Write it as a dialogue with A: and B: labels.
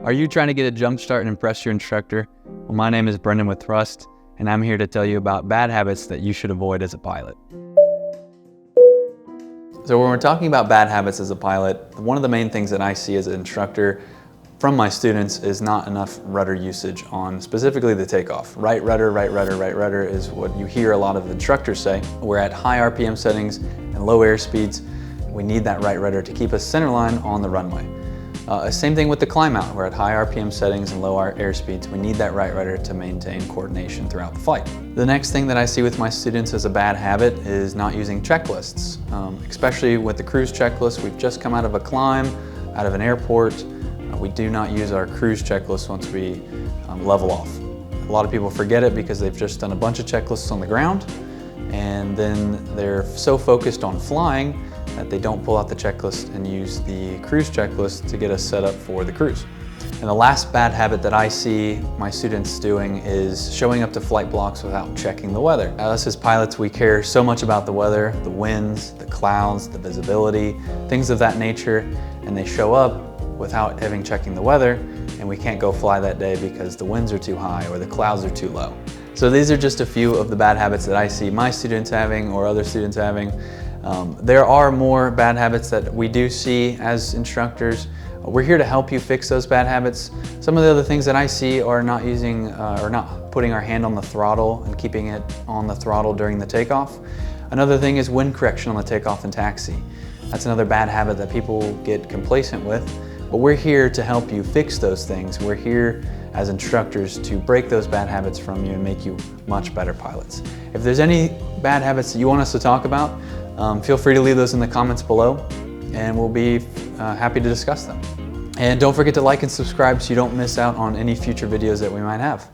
A: Are you trying to get a jump start and impress your instructor? Well, my name is Brendan with Thrust, and I'm here to tell you about bad habits that you should avoid as a pilot. So when we're talking about bad habits as a pilot, one of the main things that I see as an instructor from my students is not enough rudder usage on specifically the takeoff. Right rudder, right rudder, right rudder is what you hear a lot of instructors say. We're at high RPM settings and low air speeds. We need that right rudder to keep us centerline on the runway. Same thing with the climb out. We're at high RPM settings and low air speeds. We need that right rudder to maintain coordination throughout the flight. The next thing that I see with my students as a bad habit is not using checklists, especially with the cruise checklist. We've just come out of a climb, out of an airport. We do not use our cruise checklist once we level off. A lot of people forget it because they've just done a bunch of checklists on the ground, and then they're so focused on flying that they don't pull out the checklist and use the cruise checklist to get us set up for the cruise. And the last bad habit that I see my students doing is showing up to flight blocks without checking the weather. Us as pilots, we care so much about the weather, the winds, the clouds, the visibility, things of that nature, and they show up without having checking the weather, and we can't go fly that day because the winds are too high or the clouds are too low. So these are just a few of the bad habits that I see my students having or other students having. There are more bad habits that we do see as instructors. We're here to help you fix those bad habits. Some of the other things that I see are not using or not putting our hand on the throttle and keeping it on the throttle during the takeoff. Another thing is wind correction on the takeoff and taxi. That's another bad habit that people get complacent with. But we're here to help you fix those things. We're here as instructors to break those bad habits from you and make you much better pilots. If there's any bad habits that you want us to talk about, feel free to leave those in the comments below, and we'll be happy to discuss them. And don't forget to like and subscribe so you don't miss out on any future videos that we might have.